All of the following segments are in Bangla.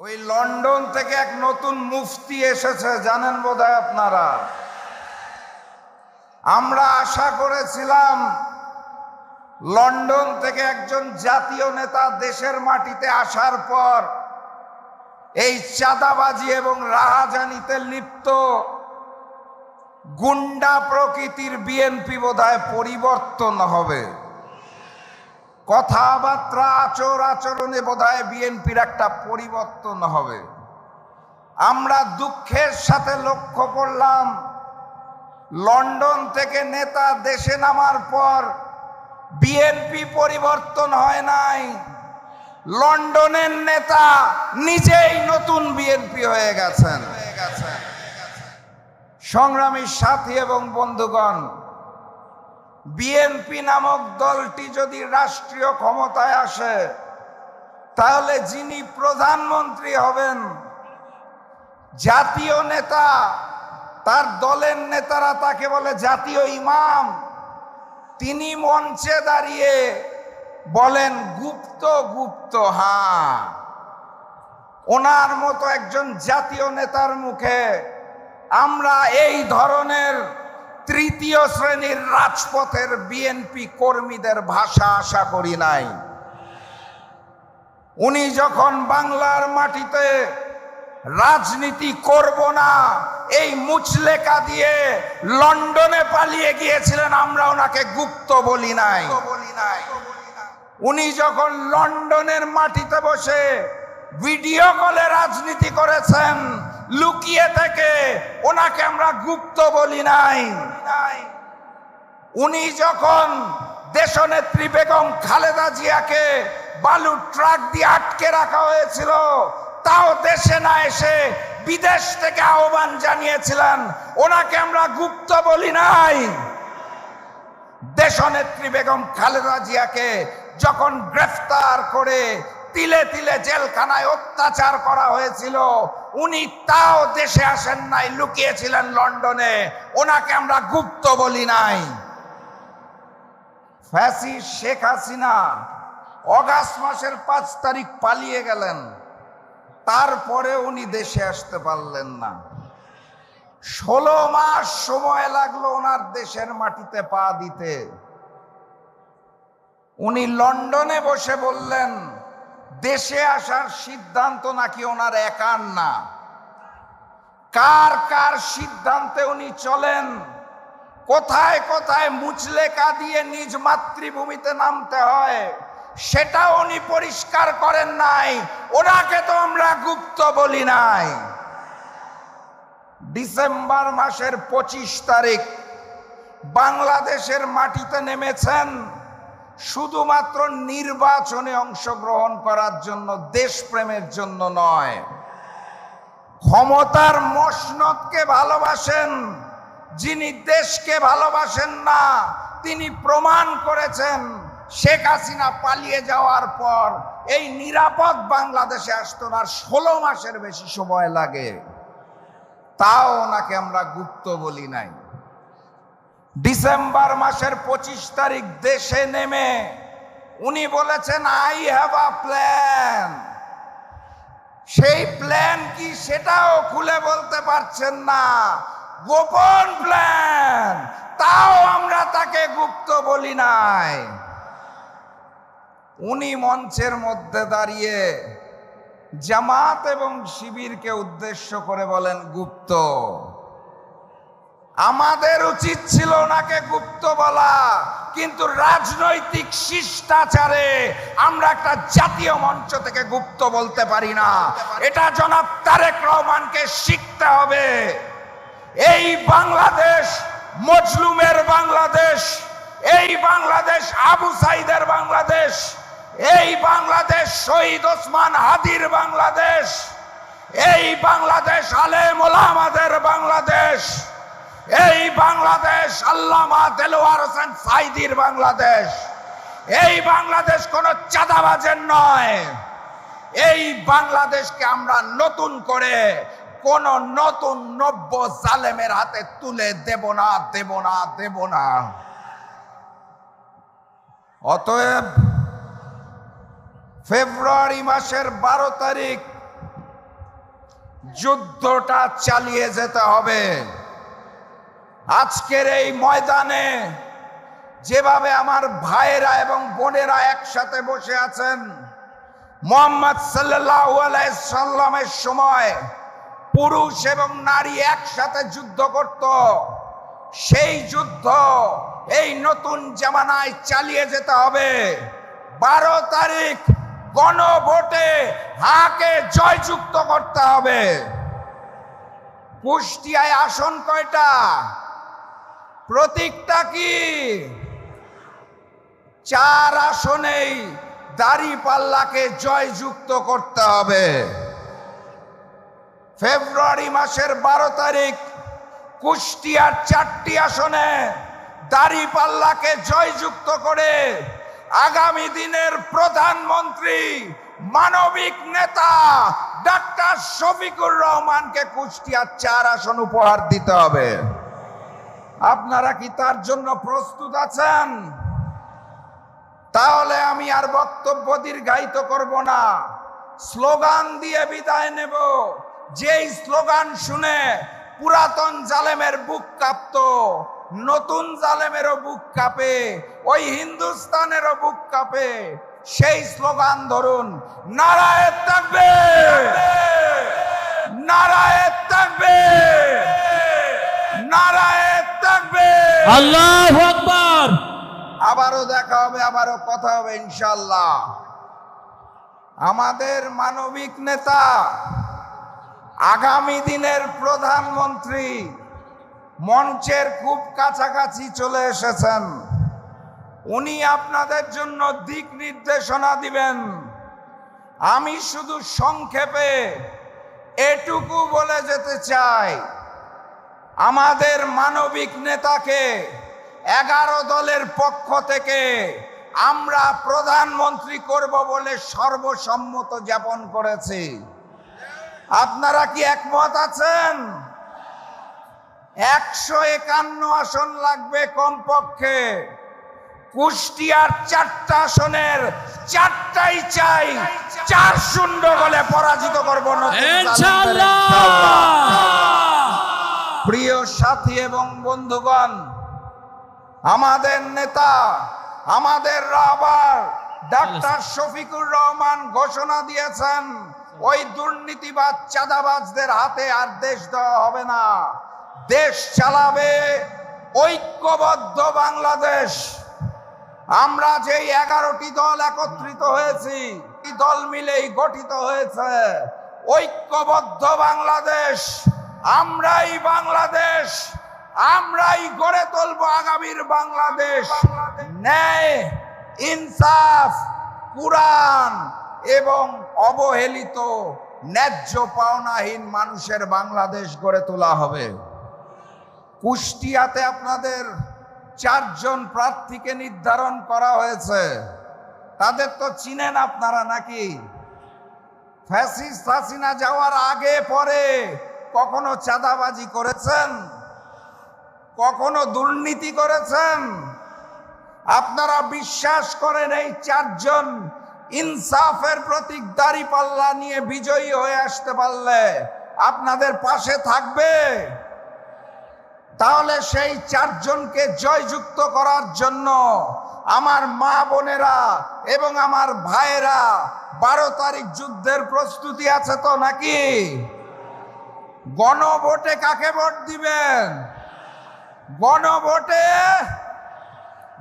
ওই লন্ডন থেকে এক নতুন মুফতি এসেছে, জানেন বোধহয় আপনারা। আমরা আশা করেছিলাম লন্ডন থেকে একজন জাতীয় নেতা দেশের মাটিতে আসার পর এই চাঁদাবাজি এবং রাহাজানিতে লিপ্ত গুন্ডা প্রকৃতির বিএনপি বোধহয় পরিবর্তন হবে, কথাবার্তা আচরণে বোধহয় বিএনপির একটা পরিবর্তন হবে। আমরা দুঃখের সাথে লক্ষ্য করলাম লন্ডন থেকে নেতা দেশে নামার পর বিএনপি পরিবর্তন হয় নাই, লন্ডনের নেতা নিজেই নতুন বিএনপি হয়ে গেছেন। সংগ্রামী সাথী এবং বন্ধুগণ, বিএনপি নামক দলটি যদি রাষ্ট্রীয় ক্ষমতায় আসে তাহলে যিনি প্রধানমন্ত্রী হবেন, জাতীয় নেতা, তার দলের নেতারা তাকে বলে জাতীয় ইমাম, তিনি মঞ্চে দাঁড়িয়ে বলেন গুপ্ত গুপ্ত। হ্যাঁ, ওনার মতো একজন জাতীয় নেতার মুখে আমরা এই ধরনের তৃতীয় শ্রেণীর রাজপথের বিএনপি কর্মীদের ভাষা আশা করি নাই। উনি যখন বাংলার মাটিতে রাজনীতি করব না এই মুচলেকা দিয়ে লন্ডনে পালিয়ে গিয়েছিলেন, আমরা ওনাকে গুপ্ত বলি নাই। উনি যখন লন্ডনের মাটিতে বসে ভিডিও কলে রাজনীতি করেছেন লুকিয়ে থেকে, ওনাকে আমরা গুপ্ত বলি নাই। উনি যখন দেশনেত্রী বেগম খালেদা জিয়াকে বালু ট্রাক দিয়ে আটকে রাখা হয়েছিল, তাও দেশে না এসে বিদেশ থেকে আহ্বান জানিয়েছিলেন, ওনাকে আমরা গুপ্ত বলি নাই। দেশনেত্রী বেগম খালেদা জিয়াকে যখন গ্রেফতার করে তিলে তিলে জেলখানায় অত্যাচার করা হয়েছিল, উনি তাও দেশে আসেন নাই, লুকিয়েছিলেন লন্ডনে, ওনাকে আমরা গুপ্ত বলি নাই। ফ্যাসিস্ট শেখ হাসিনা অগাস্ট মাসের 5 তারিখ পালিয়ে গেলেন, তারপরে উনি দেশে আসতে পারলেন না। 16 মাস সময় লাগলো ওনার দেশের মাটিতে পা দিতে। উনি লন্ডনে বসে বললেন দেশে আসার সিদ্ধান্ত নাকি ওনার একার না, কার কার সিদ্ধান্তে উনি চলেন, কোথায় কোথায় মুচলেকা দিয়ে নিজ মাতৃভূমিতে নামতে হয় সেটা উনি পরিষ্কার করেন নাই, ওনাকে তো আমরা গুপ্ত বলি নাই। ডিসেম্বর মাসের 25 তারিখ বাংলাদেশের মাটিতে নেমেছেন শুধুমাত্র নির্বাচনে অংশগ্রহণ করার জন্য, দেশপ্রেমের জন্য নয়। ক্ষমতার মসনদকে ভালোবাসেন, যিনি দেশকে ভালোবাসেন না তিনি প্রমাণ করেছেন। শেখ হাসিনা পালিয়ে যাওয়ার পর এই নিরাপদ বাংলাদেশে আসতে ওনার 16 মাসের বেশি সময় লাগে, তাও ওনাকে আমরা গুপ্ত বলি নাই। ডিসেম্বর মাসের 25 তারিখ দেশে নেমে উনি বলেছেন আই হ্যাভ আ প্ল্যান। সেই প্ল্যান কি সেটাও খুলে বলতে পারছেন না, গোপন প্ল্যান, তাও আমরা তাকে গুপ্ত বলি নাই। উনি মঞ্চের মধ্যে দাঁড়িয়ে জামাত এবং শিবিরকে উদ্দেশ্য করে বলেন গুপ্ত। আমাদের উচিত ছিল ওনাকে গুপ্ত বলা, কিন্তু রাজনৈতিক শিষ্টাচারে আমরা একটা জাতীয় মঞ্চ থেকে গুপ্ত বলতে পারি না, এটা জনাব তারেক রহমানকে শিখতে হবে। এই বাংলাদেশ মজলুমের বাংলাদেশ, এই বাংলাদেশ আবু সাইদের বাংলাদেশ, এই বাংলাদেশ শহীদ ওসমান হাদির বাংলাদেশ, এই বাংলাদেশ আলেম ওলামাদের বাংলাদেশ, এই বাংলাদেশ আল্লামা দেলোয়ার হোসেন সাইদির বাংলাদেশ, এই বাংলাদেশ কোন চাঁদাবাজের নয়। এই বাংলাদেশকে আমরা নতুন করে কোন নতুন নব্য জালেমের হাতে তুলে দেব না, দেব না, দেব না। অতএব ফেব্রুয়ারি মাসের 12 তারিখ যুদ্ধটা চালিয়ে যেতে হবে। আজকের এই ময়দানে যেভাবে আমার ভাইয়েরা এবং বোনেরা একসাথে বসে আছেন, মুহাম্মদ সাল্লাল্লাহু আলাইহি সাল্লামের সময় পুরুষ এবং নারী একসাথে যুদ্ধ করত, সেই যুদ্ধ এই নতুন জামানায় চালিয়ে যেতে হবে। 12 তারিখ গণভোটে হাকে জয়যুক্ত করতে হবে। কুষ্টিয়ায় আসন কয়টা? প্রতীকটা কি? 4 আসনেই দাঁড়িপাল্লাকে জয়যুক্ত করতে হবে। ফেব্রুয়ারি মাসের 12 তারিখ কুষ্টিয়ার 4টি আসনে দাঁড়িপাল্লাকে জয়যুক্ত করে আগামী দিনের প্রধানমন্ত্রী, মানবিক নেতা ডাক্তার শফিকুর রহমানকে কুষ্টিয়ার 4 আসন উপহার দিতে হবে। আপনারা কি তার জন্য প্রস্তুত আছেন? তাহলে আমি আর বক্তব্য দীর্ঘায়িত করব না, স্লোগান দিয়ে বিদায় নেব। যেই স্লোগান শুনে পুরাতন জালেমের বুক কাঁপত, নতুন জালেমেরও বুক কাঁপে, ওই হিন্দুস্তানেরও বুক কাঁপে। সেই স্লোগান ধরুন, নারায়ে তাকবীর, নারায়ে তাকবীর, নারায়ে তাকবীর, আল্লাহু আকবার। আবারও দেখা হবে, আবারও কথা হবে ইনশাআল্লাহ। আমাদের মানবিক নেতা, আগামী দিনের প্রধানমন্ত্রী মঞ্চের খুব কাছাকাছি চলে এসেছেন। উনি আপনাদের জন্য দিক নির্দেশনা দিবেন। আমি শুধু সংক্ষেপে এটুকু বলে যেতে চাই, আমাদের মানবিক নেতাকে 11 দলের পক্ষ থেকে আমরা প্রধানমন্ত্রী করব বলে সর্বসম্মত জ্ঞাপন করেছি। আপনারা কি একমত আছেন? 151 আসন লাগবে কমপক্ষে। কুষ্টিয়ার 4টা আসনের 4টাই চাই 4-0 গোলে পরাজিত করব ইনশাআল্লাহ। প্রিয় সাথী এবং বন্ধুগণ, আমাদের নেতা, আমাদের রাহবার ডাক্তার শফিকুর রহমান ঘোষণা দিয়েছেন, ওই দুর্নীতিবাজ চাঁদাবাজদের হাতে আর দেশ দেওয়া হবে না। দেশ চালাবে ঐক্যবদ্ধ বাংলাদেশ। আমরা যেই 11টি দল একত্রিত হয়েছি, এই দল মিলেই গঠিত হয়েছে ঐক্যবদ্ধ বাংলাদেশ। আমরাই বাংলাদেশ, আমরাই গড়ে তুলব আগামীর বাংলাদেশ। ন্যায়, ইনসাফ, কুরআন এবং অবহেলিত ন্যায্য পাওনাহীন মানুষের বাংলাদেশ গড়ে তোলা হবে। কুষ্টিয়াতে আপনাদের 4 জন প্রার্থীকে নির্ধারণ করা হয়েছে। তাদের তো চিনেন আপনারা নাকি? ফ্যাসিস্ট হাসিনা যাওয়ার আগে পরে কখনো চাঁদাবাজি করেছেন? কখনো দুর্নীতি করেছেন? আপনারা বিশ্বাস করেন এই 4 জন ইনসাফের প্রতীক দাঁড়িপাল্লা নিয়ে বিজয়ী হয়ে আসতে পারলে আপনাদের পাশে থাকবে? তাহলে সেই 4 জনকে জয়যুক্ত করার জন্য আমার মা বোনেরা এবং আমার ভাইয়েরা 12 তারিখ যুদ্ধের প্রস্তুতি আছে তো নাকি? গণভোটে কাকে ভোট দিবেন? গণভোটে,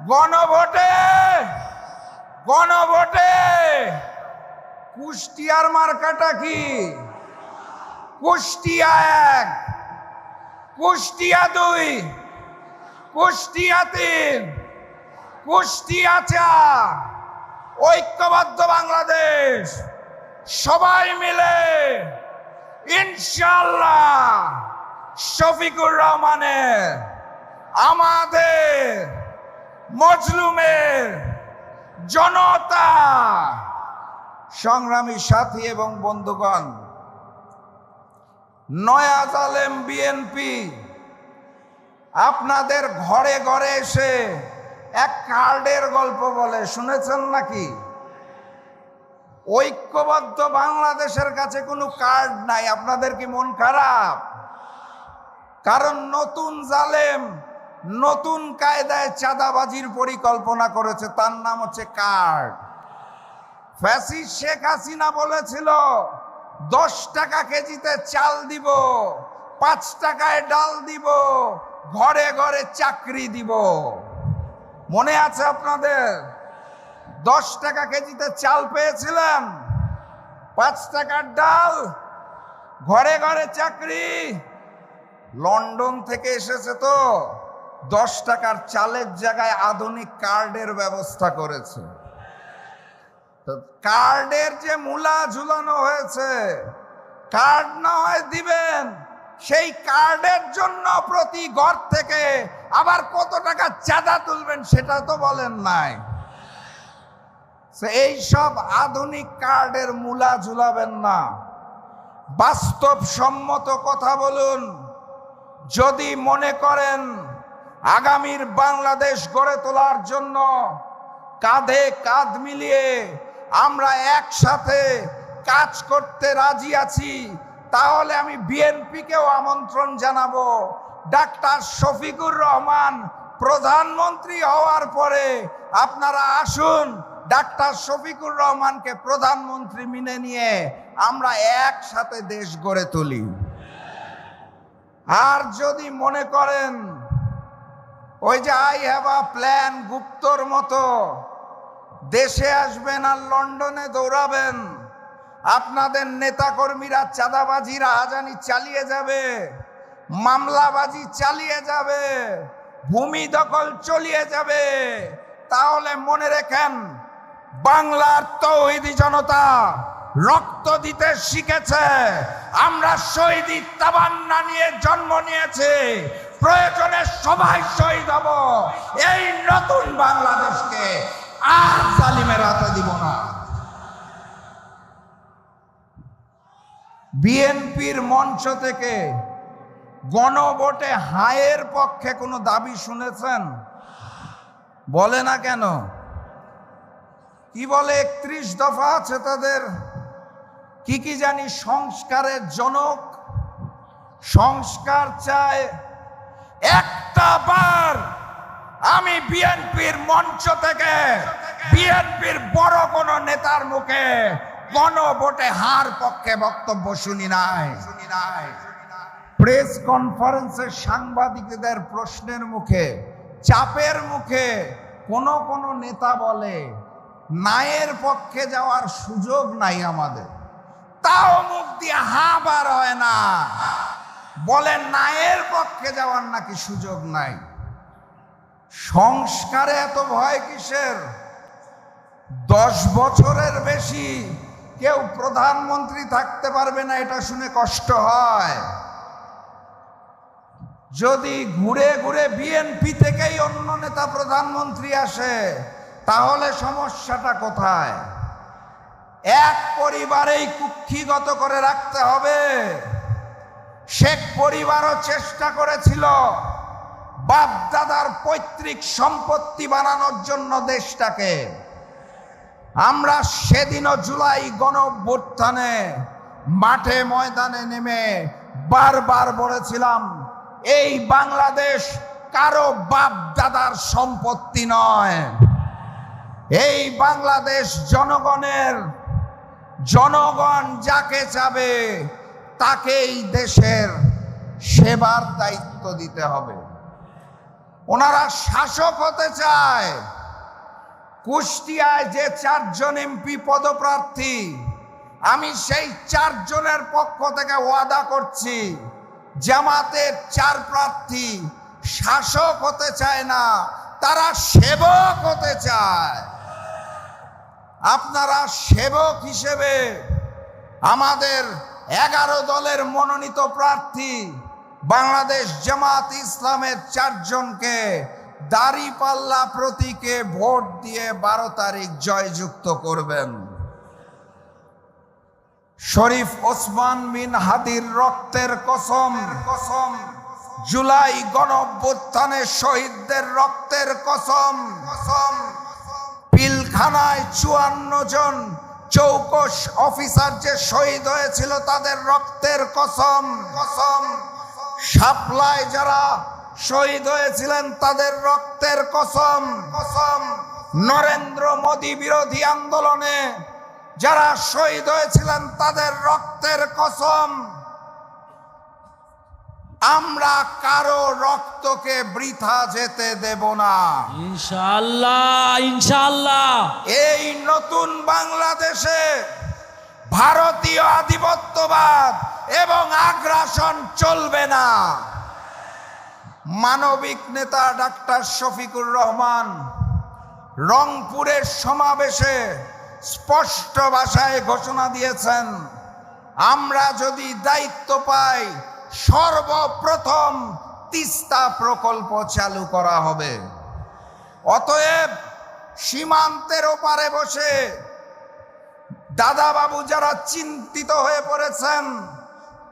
গণভোটে, গণভোটে কুষ্টিয়ার মার্কাটা কি? কুষ্টিয়া 1, কুষ্টিয়া 2, কুষ্টিয়া 3, কুষ্টিয়া 4। ঐক্যবদ্ধ বাংলাদেশ। সবাই মিলে ইনশাআল্লাহ শফিকুর রহমানের, আমাদের মজলুমের জনতা, সংগ্রামী সাথী এবং বন্ধুগণ, নয়া জালেম বিএনপি আপনাদের ঘরে ঘরে এসে এক কার্ডের গল্প বলে, শুনেছেন নাকি? ঐক্যবদ্ধ বাংলাদেশের কাছে কোনো কার্ড নাই। আপনাদের কি মন খারাপ? কারণ নতুন জালেম নতুন কায়দায় চাঁদাবাজির পরিকল্পনা করেছে, তার নাম হচ্ছে কার্ড। ফ্যাসিস্ট শেখ হাসিনা বলেছিল 10 টাকা কেজিতে চাল দিব, 5 টাকায় ডাল দিব, ঘরে ঘরে চাকরি দিব। মনে আছে আপনাদের? 10 টাকা কেজিতে চাল পেয়েছিলেন, 5 টাকার ডাল, ঘরে ঘরে চাকরি। লন্ডন থেকে এসেছে তো 10 টাকার চালের জায়গায় আধুনিক কার্ডের ব্যবস্থা করেছে। কার্ডের যে মূলা ঝুলানো হয়েছে, কার্ড না হয় দিবেন, সেই কার্ডের জন্য প্রতি ঘর থেকে আবার কত টাকা চাঁদা তুলবেন সেটা তো বলেন নাই। এই সব আধুনিক কার্ডের মূলা ঝুলাবেন না, বাস্তবসম্মত কথা বলুন। যদি মনে করেন আগামীর বাংলাদেশ গড়ে তোলার জন্য কাঁধে কাঁধ মিলিয়ে আমরা একসাথে কাজ করতে রাজি আছি, তাহলে আমি বিএনপিকেও আমন্ত্রণ জানাবো। ডাক্তার শফিকুর রহমান প্রধানমন্ত্রী হওয়ার পরে আপনারা আসুন, ডাক্তার শফিকুর রহমানকে প্রধানমন্ত্রী মেনে নিয়ে আমরা একসাথে দেশ গড়ে তুলি। আর যদি মনে করেন ওই যে আই হ্যাভ আ প্ল্যান গুপ্তর মতো দেশে আসবেন আর লন্ডনে দৌড়াবেন, আপনাদের নেতাকর্মীরা চাঁদাবাজি রাহাজানি চালিয়ে যাবে, মামলাবাজি চালিয়ে যাবে, ভূমি দখল চলিয়ে যাবে, তাহলে মনে রেখেন বাংলার তৌহিদি জনতা রক্ত দিতে শিখেছে। আমরা শহীদি তামান্না নিয়ে জন্ম নিয়েছি, প্রয়োজনে সবাই শহীদ হব। এই নতুন বাংলাদেশকে আর জালিমের হাতে দিব না। বিএনপির মঞ্চ থেকে গণভোটে হায়ের পক্ষে কোনো দাবি শুনেছেন? বলে না কেন? কি বলে? 31 দফা আছে তাদের, কি কি জানি, সংস্কারের জনক, সংস্কার চায়। একটা বার আমি বিএনপির মঞ্চ থেকে বিএনপির বড় কোন নেতার মুখে গণভোটে হার পক্ষে বক্তব্য শুনি নাই। প্রেস কনফারেন্সে সাংবাদিকদের প্রশ্নের মুখে, চাপের মুখে কোন কোন নেতা বলে নায়ের পক্ষে যাওয়ার সুযোগ নাই আমাদের, তাও মুখ দিয়ে হা বার হয় না, বলে নায়ের পক্ষে যাওয়ার নাকি সুযোগ নাই। সংস্কারে এত ভয় কিসের? 10 বছরের বেশি কেউ প্রধানমন্ত্রী থাকতে পারবে না, এটা শুনে কষ্ট হয়। যদি ঘুরে ঘুরে বিএনপি থেকেই অন্য নেতা প্রধানমন্ত্রী আসে, তাহলে সমস্যাটা কোথায়? এক পরিবারেই কুক্ষিগত করে রাখতে হবে। শেখ পরিবারও চেষ্টা করেছিল বাপ দাদার পৈতৃক সম্পত্তি বানানোর জন্য দেশটাকে। আমরা সেদিনও জুলাই গণঅভ্যুত্থানে মাঠে ময়দানে নেমে বারবার বলেছিলাম, এই বাংলাদেশ কারো বাপ দাদার সম্পত্তি নয়, এই বাংলাদেশ জনগণের। জনগণ যাকে চাবে তাকেই দেশের সেবার দায়িত্ব দিতে হবে। ওনারা শাসক হতে চায়। কুষ্টিয়ায় যে 4 জন এমপি পদপ্রার্থী, আমি সেই 4 জনের পক্ষ থেকে ওয়াদা করছি, জামাতের 4 প্রার্থী শাসক হতে চায় না, তারা সেবক হতে চায়। আপনারা সেবক হিসেবে আমাদের 11 দলের মনোনীত প্রার্থী বাংলাদেশ জামাত ইসলামের 4 জনকে দাঁড়িপাল্লা প্রতীকে ভোট দিয়ে 12 তারিখ জয়যুক্ত করবেন। শরীফ ওসমান বিন হাদির রক্তের কসম, জুলাই গণঅভ্যুত্থানের শহীদদের রক্তের কসম, পিলখানায় 54 জন চৌকস অফিসার যে শহীদ হয়েছিল তাদের রক্তের কসম, শাপলায় যারা শহীদ হয়েছিলেন তাদের রক্তের কসম, নরেন্দ্র মোদী বিরোধী আন্দোলনে যারা শহীদ হয়েছিলেন তাদের রক্তের কসম। আমরা কারো রক্তকে বৃথা যেতে দেব না ইনশাআল্লাহ, ইনশাআল্লাহ। এই নতুন বাংলাদেশে ভারতীয় আধিপত্যবাদ এবং আগ্রাসন চলবে না। মানবিক নেতা ডাক্তার শফিকুর রহমান রংপুরের সমাবেশে স্পষ্ট ভাষায় ঘোষণা দিয়েছেন, আমরা যদি দায়িত্ব পাই সর্বপ্রথম তিস্তা প্রকল্প চালু করা হবে। অতএব সীমান্তের ওপারে বসে দাদাবাবু যারা চিন্তিত হয়ে পড়েছেন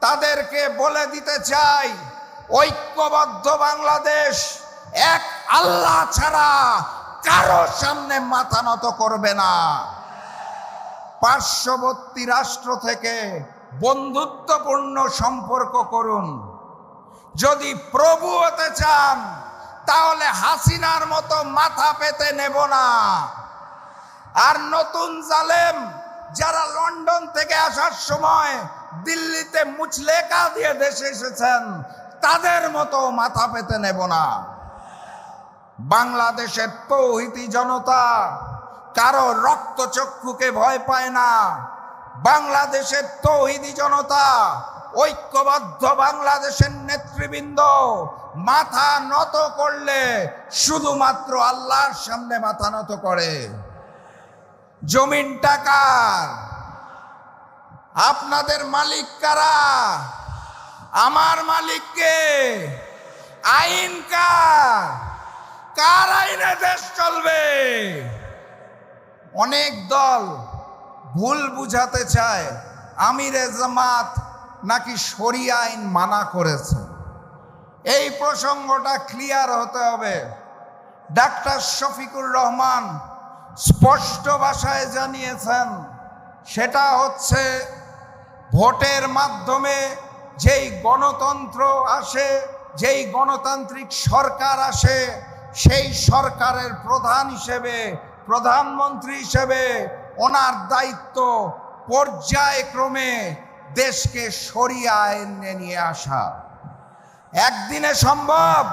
তাদেরকে বলে দিতে চাই, ঐক্যবদ্ধ বাংলাদেশ এক আল্লাহ ছাড়া কারো সামনে মাথা নত করবে না। পার্শ্ববর্তী রাষ্ট্র থেকে বন্ধুত্বপূর্ণ সম্পর্ক করুন। যদি প্রভু হতে চান তাহলে হাসিনার মতো মাথা পেতে নেব না। আর নতুন জালেম যারা লন্ডন থেকে আসার সময় দিল্লিতে মুচলেকা দিয়ে দেশে এসেছেন তাদের মতো মাথা পেতে নেব না। বাংলাদেশের তৌহিদি জনতা কারো রক্তচক্ষুকে ভয় পায় না। বাংলাদেশের তৌহিদি জনতা, ঐক্যবদ্ধ বাংলাদেশের নেতৃবৃন্দ মাথা নত করলে শুধুমাত্র আল্লাহর সামনে মাথা নত করে। জমিনটা কার? আপনাদের মালিক কারা? আমার মালিককে। আইন কার? কার আইনে দেশ চলবে? অনেক দল ভুল বুঝাতে চায় আমিরে জামাত নাকি শরিয়া আইন মানা করেছে। এই প্রসঙ্গটা ক্লিয়ার হতে হবে। ডাক্তার শফিকুর রহমান স্পষ্ট ভাষায় জানিয়েছেন, সেটা হচ্ছে ভোটের মাধ্যমে যেই গণতন্ত্র আসে, যেই গণতান্ত্রিক সরকার আসে, সেই সরকারের প্রধান হিসেবে, প্রধানমন্ত্রী হিসেবে ওনার দায়িত্ব পর্যায়ক্রমে দেশকে শরিয়া আইনে নিয়ে আসা। একদিনে সম্ভব?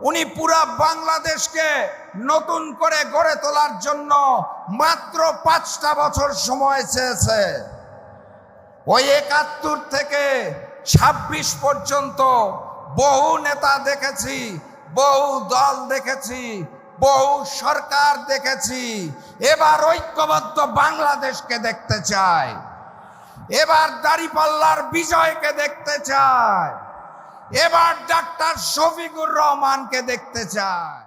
উনি পুরা বাংলাদেশকে নতুন করে গড়ে তোলার জন্য মাত্র 5টা বছর সময় চেয়েছে। ওই 71 থেকে 26 পর্যন্ত বহু নেতা দেখেছি, বহু দল দেখেছি, বহু সরকার দেখেছি। এবার ঐক্যবদ্ধ বাংলাদেশকে দেখতে চাই। এবার দাঁড়িপাল্লার বিজয়কে দেখতে চাই। এবার ডাক্তার শফিকুর রহমানকে দেখতে চাই।